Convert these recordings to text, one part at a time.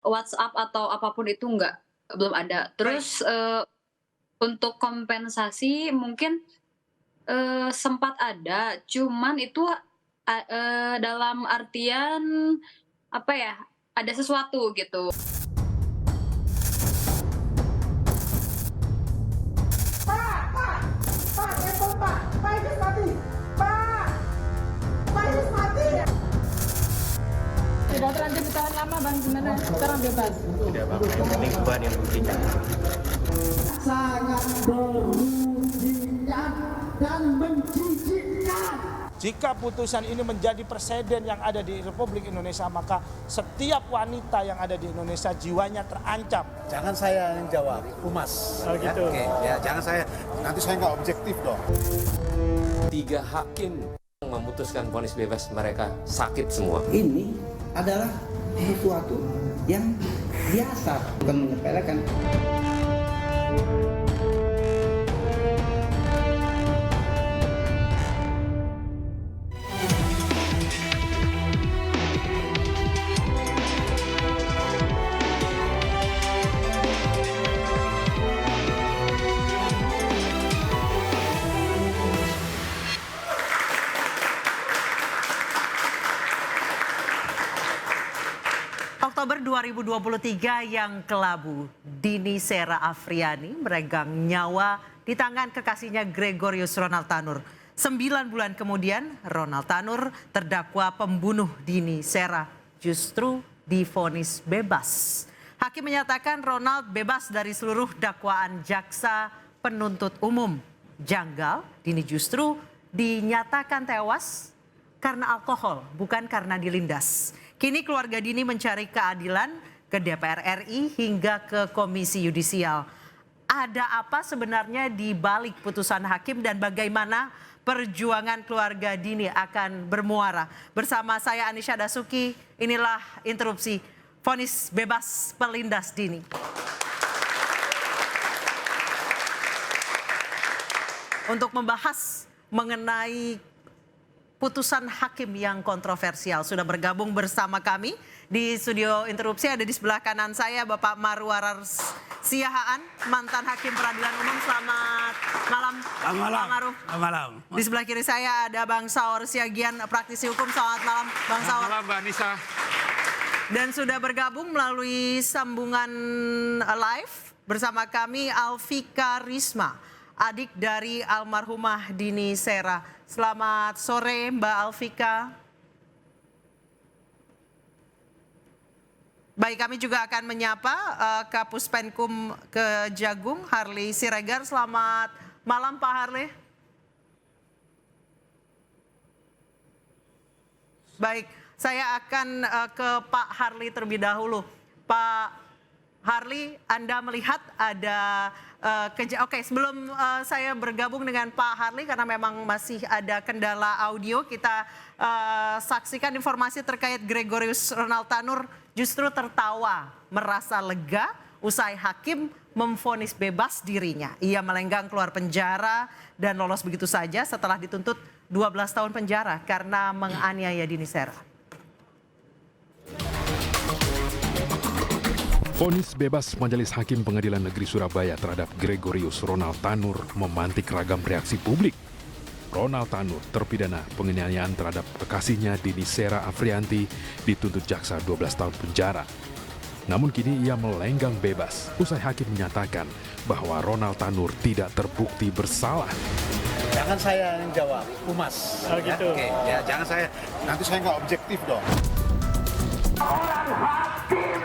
WhatsApp atau apapun itu belum ada. Baik. Terus, untuk kompensasi mungkin, sempat ada, cuman itu, dalam artian, apa ya, ada sesuatu gitu. Pak! Pak! Pak, telepon Pak! Pak Idris mati! Pak! Pak Idris mati! Sudah terlanjur ditahan lama Bang, gimana? Sekarang bebas. Tidak apa-apa, yang penting Tuhan yang memberikan. Sangat merugikan dan menjijikkan. Jika putusan ini menjadi presiden yang ada di Republik Indonesia, maka setiap wanita yang ada di Indonesia jiwanya terancam. Jangan saya yang jawab, Humas. Oh, gitu. Oke, ya jangan saya. Nanti saya nggak objektif dong. 3 hakim memutuskan vonis bebas, mereka sakit semua. Ini adalah sesuatu yang biasa, bukan menyepelekan. Oktober 2023 yang kelabu, Dini Sera Afriani meregang nyawa di tangan kekasihnya Gregorius Ronald Tanur. 9 bulan kemudian, Ronald Tanur terdakwa pembunuh Dini Sera justru divonis bebas. Hakim menyatakan Ronald bebas dari seluruh dakwaan jaksa penuntut umum. Janggal, Dini justru dinyatakan tewas karena alkohol, bukan karena dilindas. Kini keluarga Dini mencari keadilan ke DPR RI hingga ke Komisi Yudisial. Ada apa sebenarnya di balik putusan hakim dan bagaimana perjuangan keluarga Dini akan bermuara? Bersama saya Anisha Dasuki, inilah interupsi vonis bebas pelindas Dini. Untuk membahas mengenai putusan hakim yang kontroversial sudah bergabung bersama kami di studio interupsi. Ada di sebelah kanan saya Bapak Marwarar Siahaan, mantan hakim peradilan umum. Selamat malam. Selamat malam. Pak Maruf. Selamat malam. Di sebelah kiri saya ada Bang Saur Siagian, praktisi hukum. Selamat malam Bang Saur. Selamat malam Mbak Anissa. Dan sudah bergabung melalui sambungan live bersama kami Alfika Risma, adik dari almarhumah Dini Sera. Selamat sore Mbak Alfika. Baik, kami juga akan menyapa Kapus Penkum Kejagung Harley Siregar. Selamat malam Pak Harley. Baik, saya akan ke Pak Harley terlebih dahulu. Pak Harley, Anda melihat ada Oke, sebelum saya bergabung dengan Pak Harley karena memang masih ada kendala audio, kita saksikan informasi terkait Gregorius Ronald Tanur justru tertawa, merasa lega usai hakim memvonis bebas dirinya. Ia melenggang keluar penjara dan lolos begitu saja setelah dituntut 12 tahun penjara karena menganiaya Dini Sera. Vonis bebas Majelis Hakim Pengadilan Negeri Surabaya terhadap Gregorius Ronald Tanur memantik ragam reaksi publik. Ronald Tanur, terpidana penganiayaan terhadap kekasihnya Dini Sera Afrianti, dituntut jaksa 12 tahun penjara. Namun kini ia melenggang bebas usai hakim menyatakan bahwa Ronald Tanur tidak terbukti bersalah. Jangan saya yang jawab, Humas. Oh, gitu. Oke, ya jangan saya. Nanti saya nggak objektif dong. Orang hakim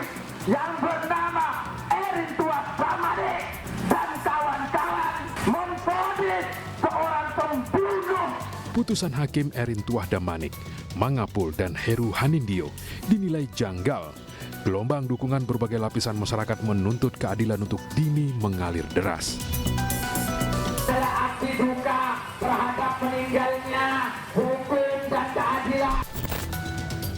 yang bernama Erin Tuas Damanik dan kawan-kawan memvonis seorang pembunuh. Putusan hakim Erin Tuah Damanik, Mangapul, dan Heru Hanindio dinilai janggal. Gelombang dukungan berbagai lapisan masyarakat menuntut keadilan untuk Dini mengalir deras. Adalah aksi duka terhadap meninggalnya hukum dan keadilan.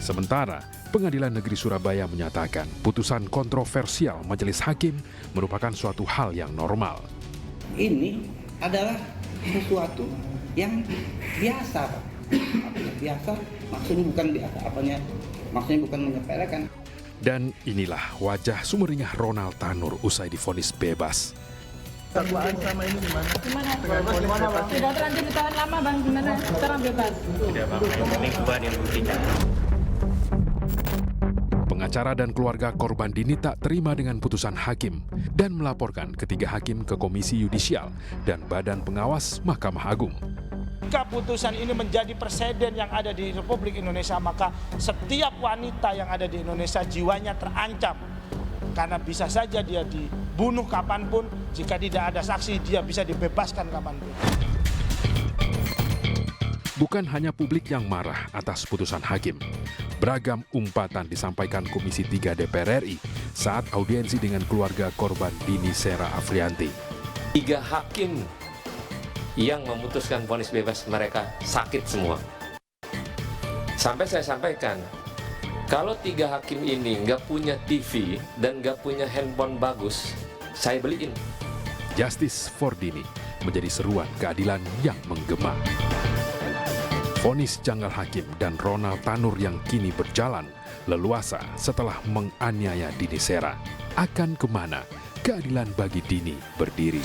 Sementara, Pengadilan Negeri Surabaya menyatakan putusan kontroversial majelis hakim merupakan suatu hal yang normal. Ini adalah sesuatu yang biasa, Pak. Apanya biasa? Maksudnya bukan biasa, maksudnya bukan menyepelekan. Dan inilah wajah sumringah Ronald Tanur usai divonis bebas. Gimana? Sudah terlanjur ditahan lama bang, gimana? Sekarang bebas. Tidak bang, yang penting Tuhan yang buktikan. Pengacara dan keluarga korban Dini tak terima dengan putusan hakim dan melaporkan ketiga hakim ke Komisi Yudisial dan Badan Pengawas Mahkamah Agung. Jika putusan ini menjadi presiden yang ada di Republik Indonesia, maka setiap wanita yang ada di Indonesia jiwanya terancam. Karena bisa saja dia dibunuh kapanpun, jika tidak ada saksi dia bisa dibebaskan kapanpun. Bukan hanya publik yang marah atas putusan hakim. Beragam umpatan disampaikan Komisi 3 DPR RI saat audiensi dengan keluarga korban Dini Sera Afrianti. 3 hakim yang memutuskan vonis bebas mereka sakit semua. Sampai saya sampaikan, kalau 3 hakim ini nggak punya TV dan nggak punya handphone bagus, saya beliin. Justice for Dini menjadi seruan keadilan yang menggema. Vonis janggal hakim dan Ronald Tanur yang kini berjalan leluasa setelah menganiaya Dini Sera. Akan kemana keadilan bagi Dini berdiri?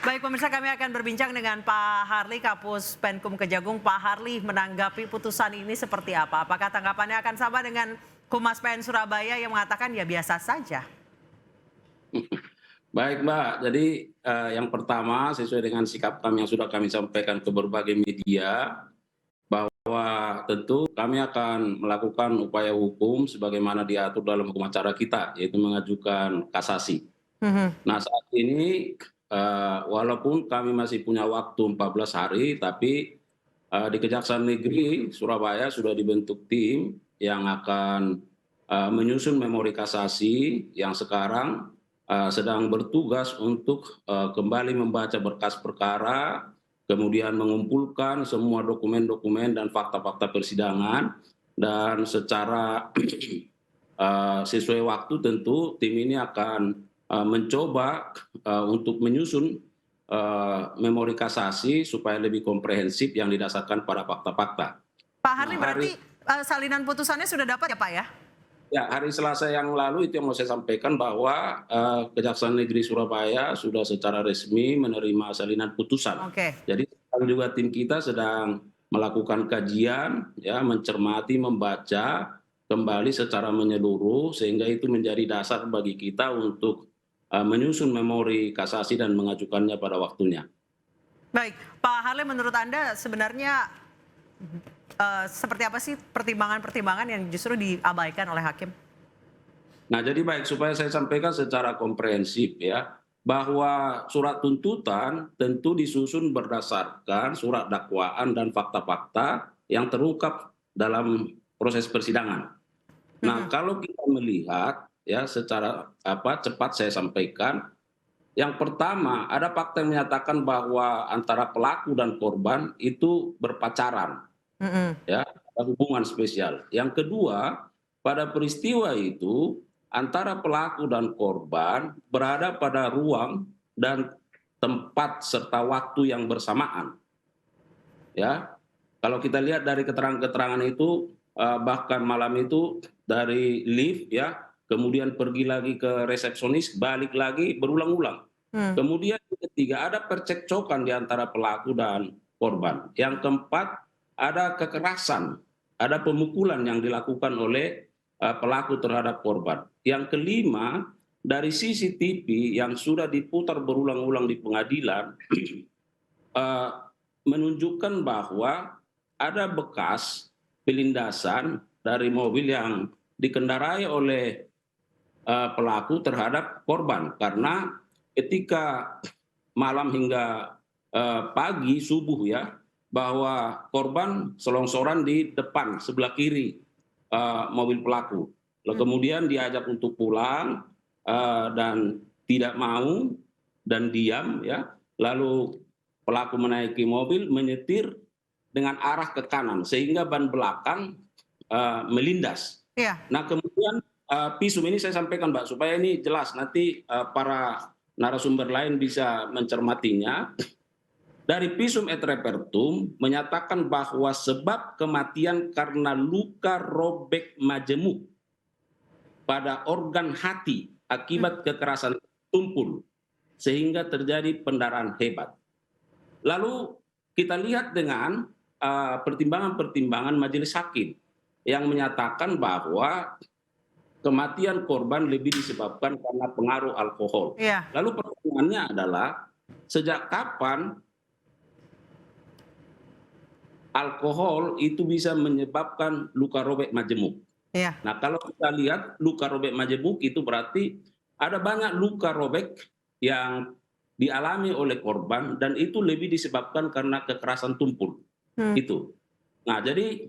Baik pemirsa, kami akan berbincang dengan Pak Harli, Kapus Penkum Kejagung. Pak Harli, menanggapi putusan ini seperti apa? Apakah tanggapannya akan sama dengan Humas PN Surabaya yang mengatakan ya biasa saja? Baik Mbak, jadi yang pertama sesuai dengan sikap kami yang sudah kami sampaikan ke berbagai media, bahwa tentu kami akan melakukan upaya hukum sebagaimana diatur dalam hukum acara kita, yaitu mengajukan kasasi. Nah saat ini walaupun kami masih punya waktu 14 hari, tapi di Kejaksaan Negeri Surabaya sudah dibentuk tim yang akan menyusun memori kasasi yang sekarang sedang bertugas untuk kembali membaca berkas perkara, kemudian mengumpulkan semua dokumen-dokumen dan fakta-fakta persidangan, dan secara sesuai waktu tentu tim ini akan mencoba untuk menyusun memori kasasi supaya lebih komprehensif yang didasarkan pada fakta-fakta. Pak Harli, berarti salinan putusannya sudah dapat ya Pak ya? Ya, hari Selasa yang lalu itu yang mau saya sampaikan bahwa Kejaksaan Negeri Surabaya sudah secara resmi menerima salinan putusan. Jadi juga tim kita sedang melakukan kajian, ya, mencermati, membaca kembali secara menyeluruh sehingga itu menjadi dasar bagi kita untuk menyusun memori kasasi dan mengajukannya pada waktunya. Baik, Pak Harli, menurut Anda sebenarnya seperti apa sih pertimbangan-pertimbangan yang justru diabaikan oleh hakim? Nah, jadi baik, supaya saya sampaikan secara komprehensif ya, bahwa surat tuntutan tentu disusun berdasarkan surat dakwaan dan fakta-fakta yang terungkap dalam proses persidangan. Nah, kalau kita melihat ya secara cepat saya sampaikan, yang pertama ada fakta yang menyatakan bahwa antara pelaku dan korban itu berpacaran. Ya, ada hubungan spesial. Yang kedua, pada peristiwa itu antara pelaku dan korban berada pada ruang dan tempat serta waktu yang bersamaan. Ya, kalau kita lihat dari keterangan-keterangan itu, bahkan malam itu dari lift ya, kemudian pergi lagi ke resepsionis, balik lagi berulang-ulang. Kemudian yang ketiga ada percekcokan di antara pelaku dan korban. Yang keempat ada kekerasan, ada pemukulan yang dilakukan oleh pelaku terhadap korban. Yang kelima, dari CCTV yang sudah diputar berulang-ulang di pengadilan, menunjukkan bahwa ada bekas pelindasan dari mobil yang dikendarai oleh pelaku terhadap korban. Karena ketika malam hingga pagi, subuh ya, bahwa korban selongsoran di depan sebelah kiri mobil pelaku. Lalu kemudian diajak untuk pulang dan tidak mau dan diam ya. Lalu pelaku menaiki mobil, menyetir dengan arah ke kanan sehingga ban belakang melindas. Nah kemudian visum ini saya sampaikan Mbak supaya ini jelas nanti para narasumber lain bisa mencermatinya. Dari Visum et Repertum menyatakan bahwa sebab kematian karena luka robek majemuk pada organ hati akibat kekerasan tumpul sehingga terjadi pendarahan hebat. Lalu kita lihat dengan pertimbangan-pertimbangan majelis hakim yang menyatakan bahwa kematian korban lebih disebabkan karena pengaruh alkohol. Iya. Lalu pertanyaannya adalah sejak kapan alkohol itu bisa menyebabkan luka robek majemuk? Iya. Nah, kalau kita lihat luka robek majemuk itu berarti ada banyak luka robek yang dialami oleh korban dan itu lebih disebabkan karena kekerasan tumpul. Itu. Nah, jadi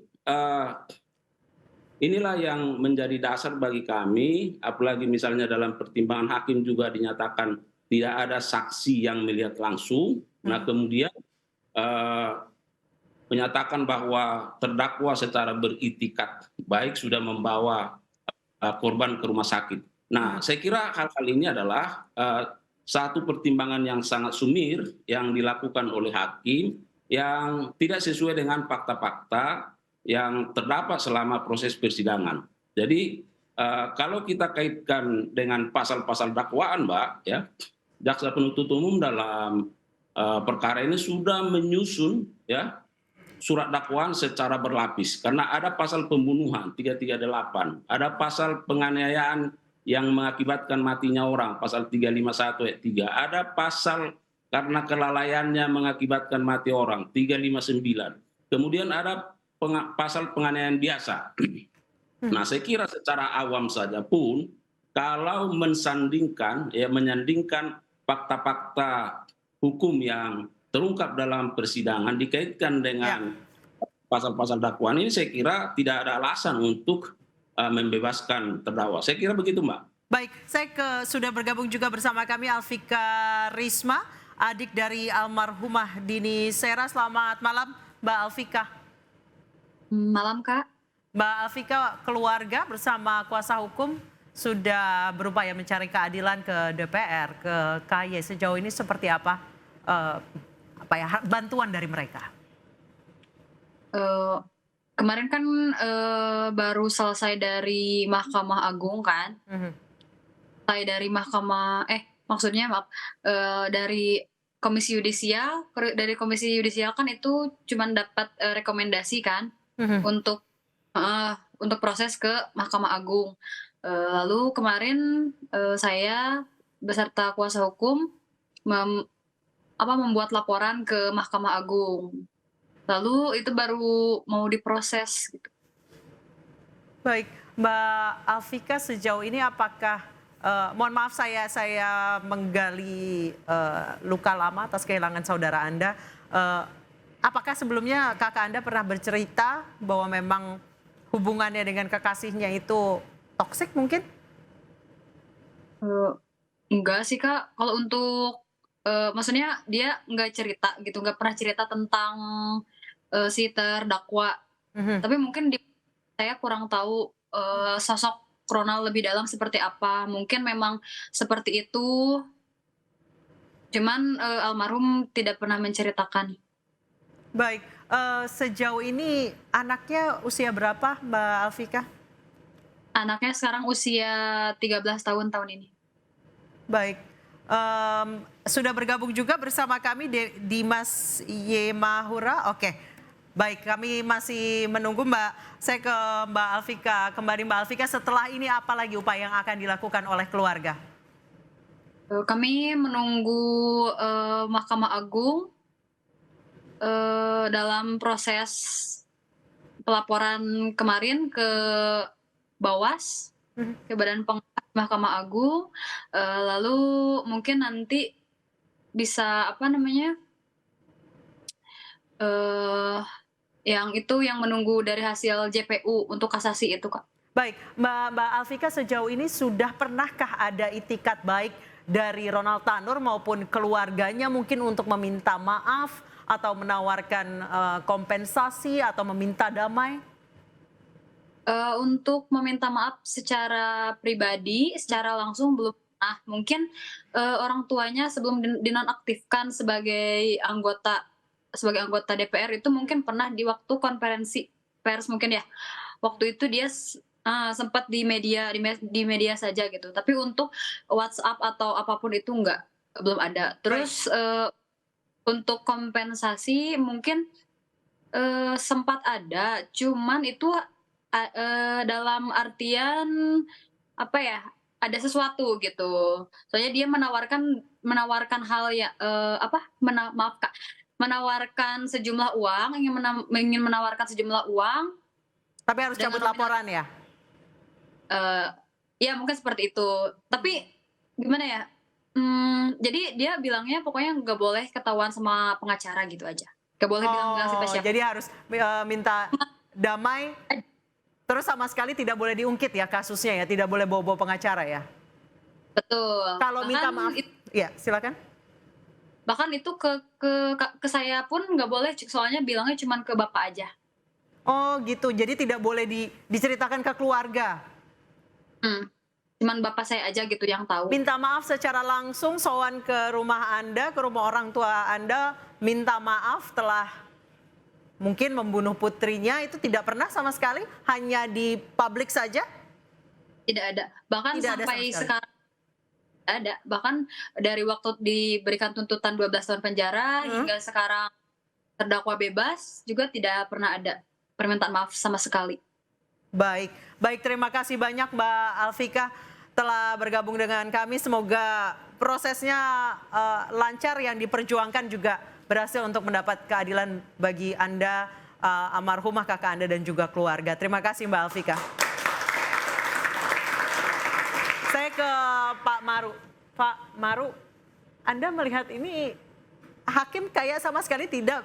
inilah yang menjadi dasar bagi kami, apalagi misalnya dalam pertimbangan hakim juga dinyatakan tidak ada saksi yang melihat langsung. Nah, kemudian menyatakan bahwa terdakwa secara beritikat baik sudah membawa korban ke rumah sakit. Nah, saya kira hal-hal ini adalah satu pertimbangan yang sangat sumir yang dilakukan oleh hakim yang tidak sesuai dengan fakta-fakta yang terdapat selama proses persidangan. Jadi kalau kita kaitkan dengan pasal-pasal dakwaan, Mbak, ya, jaksa penuntut umum dalam perkara ini sudah menyusun ya surat dakwaan secara berlapis karena ada pasal pembunuhan 338, ada pasal penganiayaan yang mengakibatkan matinya orang pasal 351 ayat 3, ada pasal karena kelalaiannya mengakibatkan mati orang 359. Kemudian ada pasal penganiayaan biasa. Nah, saya kira secara awam saja pun kalau menyandingkan fakta-fakta hukum yang terungkap dalam persidangan dikaitkan dengan pasal-pasal dakwaan ini, saya kira tidak ada alasan untuk membebaskan terdakwa. Saya kira begitu, Mbak. Baik, saya sudah bergabung juga bersama kami Alfika Risma, adik dari almarhumah Dini Sera. Selamat malam, Mbak Alfika. Malam, Kak. Mbak Alfika, keluarga bersama kuasa hukum sudah berupaya mencari keadilan ke DPR, ke KY. Sejauh ini seperti apa bantuan dari mereka? Kemarin kan baru selesai dari Mahkamah Agung kan, selesai dari maksudnya maaf, dari Komisi Yudisial, kan itu cuma dapat rekomendasi kan untuk proses ke Mahkamah Agung. Lalu kemarin saya beserta kuasa hukum membuat laporan ke Mahkamah Agung. Lalu itu baru mau diproses gitu. Baik, Mbak Alfika, sejauh ini apakah mohon maaf saya menggali luka lama atas kehilangan saudara Anda. Apakah sebelumnya kakak Anda pernah bercerita bahwa memang hubungannya dengan kekasihnya itu toksik mungkin? Enggak sih, Kak. Kalau untuk maksudnya dia nggak cerita gitu, nggak pernah cerita tentang si terdakwa. Tapi mungkin saya kurang tahu sosok Ronald lebih dalam seperti apa. Mungkin memang seperti itu, cuman almarhum tidak pernah menceritakan. Baik, sejauh ini anaknya usia berapa, Mbak Alfika? Anaknya sekarang usia 13 tahun ini. Baik. Sudah bergabung juga bersama kami Dimas Yemahura. Oke, baik, kami masih menunggu Mbak. Saya ke Mbak Alfika kembali. Mbak Alfika, setelah ini apa lagi upaya yang akan dilakukan oleh keluarga? Kami menunggu Mahkamah Agung dalam proses pelaporan kemarin ke Bawas, ke Badan Pengawas Mahkamah Agung, lalu mungkin nanti bisa yang menunggu dari hasil JPU untuk kasasi itu, Kak. Baik, Mbak Alfika, sejauh ini sudah pernahkah ada itikat baik dari Ronald Tanur maupun keluarganya mungkin untuk meminta maaf atau menawarkan kompensasi atau meminta damai? Untuk meminta maaf secara pribadi, secara langsung belum pernah. Mungkin orang tuanya sebelum dinonaktifkan sebagai anggota DPR itu mungkin pernah di waktu konferensi pers mungkin ya. Waktu itu dia sempat di media saja gitu. Tapi untuk WhatsApp atau apapun itu belum ada. Terus untuk kompensasi mungkin sempat ada, cuman itu dalam artian apa ya? Ada sesuatu gitu. Soalnya dia menawarkan hal ya maaf Kak, menawarkan sejumlah uang, ingin menawarkan sejumlah uang. Tapi harus cabut laporan ya? Ya mungkin seperti itu. Tapi gimana ya? Jadi dia bilangnya pokoknya nggak boleh ketahuan sama pengacara gitu aja. Nggak boleh bilang siapa-siapa. Jadi harus minta damai. Terus sama sekali tidak boleh diungkit ya kasusnya ya, tidak boleh bawa-bawa pengacara ya. Betul. Kalau minta maaf, ya silakan. Bahkan itu ke saya pun nggak boleh, soalnya bilangnya cuma ke bapak aja. Oh gitu, jadi tidak boleh diceritakan ke keluarga. Cuman bapak saya aja gitu yang tahu. Minta maaf secara langsung, sowan ke rumah Anda, ke rumah orang tua Anda, minta maaf telah mungkin membunuh putrinya, itu tidak pernah sama sekali, hanya di publik saja? Tidak ada. Bahkan tidak sampai sekarang ada. Bahkan dari waktu diberikan tuntutan 12 tahun penjara hingga sekarang terdakwa bebas juga tidak pernah ada permintaan maaf sama sekali. Baik, terima kasih banyak Mbak Alfika telah bergabung dengan kami. Semoga prosesnya lancar, yang diperjuangkan juga berhasil untuk mendapat keadilan bagi Anda, almarhumah kakak Anda dan juga keluarga. Terima kasih Mbak Alfika. Saya ke Pak Maru. Pak Maru, Anda melihat ini hakim kayak sama sekali tidak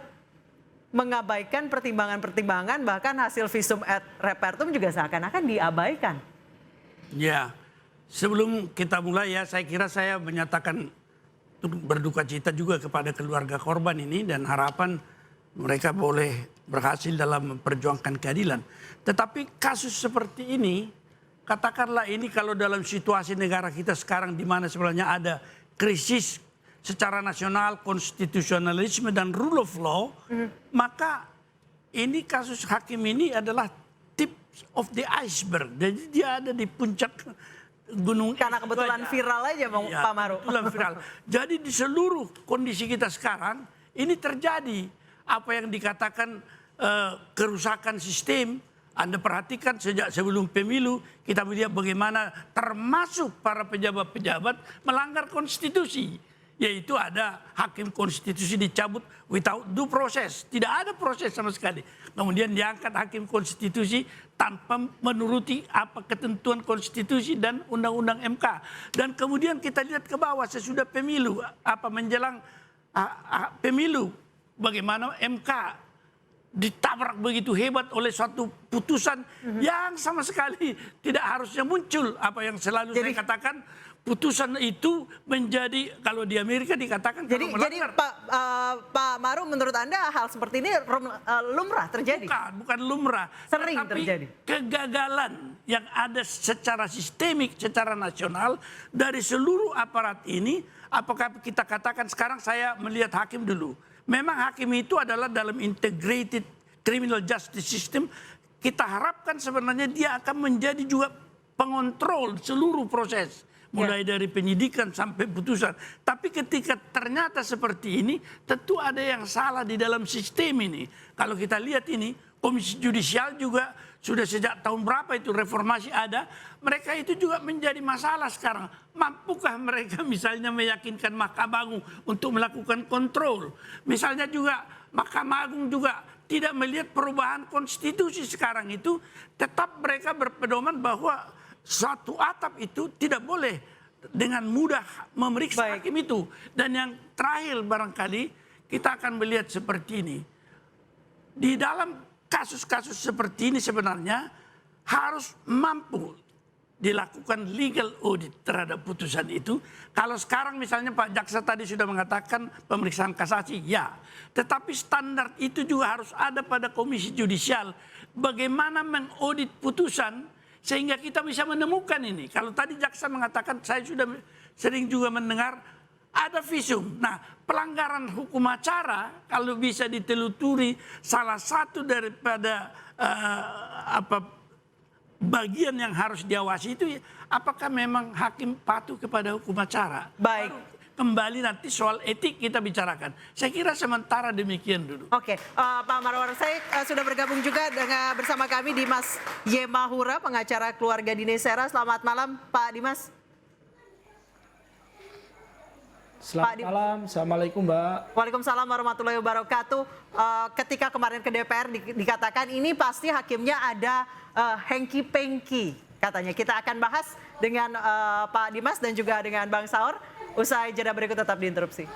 mengabaikan pertimbangan-pertimbangan, bahkan hasil visum et repertum juga seakan-akan diabaikan. Ya, sebelum kita mulai ya, saya kira saya menyatakan berduka cita juga kepada keluarga korban ini dan harapan mereka boleh berhasil dalam memperjuangkan keadilan. Tetapi kasus seperti ini, katakanlah ini kalau dalam situasi negara kita sekarang di mana sebenarnya ada krisis secara nasional, konstitusionalisme dan rule of law, maka ini kasus hakim ini adalah tip of the iceberg. Jadi dia ada di puncak gunung. Karena kebetulan viral aja ya, Pak Maru. Viral. Jadi di seluruh kondisi kita sekarang ini terjadi apa yang dikatakan kerusakan sistem. Anda perhatikan sejak sebelum pemilu kita melihat bagaimana termasuk para pejabat-pejabat melanggar konstitusi. Yaitu ada hakim konstitusi dicabut without due process. Tidak ada proses sama sekali. Kemudian diangkat hakim konstitusi tanpa menuruti apa ketentuan konstitusi dan undang-undang MK. Dan kemudian kita lihat ke bawah sesudah pemilu, menjelang pemilu, bagaimana MK ditabrak begitu hebat oleh suatu putusan yang sama sekali tidak harusnya muncul. Apa yang selalu saya katakan, putusan itu menjadi, kalau di Amerika dikatakan jadi Pak Maru, menurut Anda hal seperti ini lumrah terjadi? Bukan lumrah. Sering terjadi. Kegagalan yang ada secara sistemik, secara nasional dari seluruh aparat ini, apakah kita katakan sekarang saya melihat hakim dulu. Memang hakim itu adalah dalam integrated criminal justice system, kita harapkan sebenarnya dia akan menjadi juga pengontrol seluruh proses. Mulai dari penyidikan sampai putusan. Tapi ketika ternyata seperti ini, tentu ada yang salah di dalam sistem ini. Kalau kita lihat ini, Komisi Judisial juga sudah sejak tahun berapa itu reformasi ada, mereka itu juga menjadi masalah sekarang. Mampukah mereka misalnya meyakinkan Mahkamah Agung untuk melakukan kontrol? Misalnya juga Mahkamah Agung juga tidak melihat perubahan konstitusi sekarang itu, tetap mereka berpedoman bahwa satu atap itu tidak boleh dengan mudah memeriksa hakim itu. Dan yang terakhir barangkali kita akan melihat seperti ini. Di dalam kasus-kasus seperti ini sebenarnya harus mampu dilakukan legal audit terhadap putusan itu. Kalau sekarang misalnya Pak Jaksa tadi sudah mengatakan pemeriksaan kasasi, ya. Tetapi standar itu juga harus ada pada Komisi Judisial. Bagaimana mengaudit putusan sehingga kita bisa menemukan ini. Kalau tadi Jaksa mengatakan saya sering juga mendengar ada visum. Nah, pelanggaran hukum acara kalau bisa ditelusuri salah satu daripada bagian yang harus diawasi itu apakah memang hakim patuh kepada hukum acara. Baik. Baru kembali nanti soal etik kita bicarakan. Saya kira sementara demikian dulu. Oke, Pak Marwar, saya sudah bergabung juga dengan bersama kami Dimas Yemahura, pengacara keluarga Dini Sera. Selamat malam, Pak Dimas. Selamat malam, Assalamualaikum Mbak. Waalaikumsalam warahmatullahi wabarakatuh. Ketika kemarin ke DPR dikatakan ini pasti hakimnya ada hengki-pengki katanya. Kita akan bahas dengan Pak Dimas dan juga dengan Bang Saur. Usai jeda berikut tetap di Interupsi.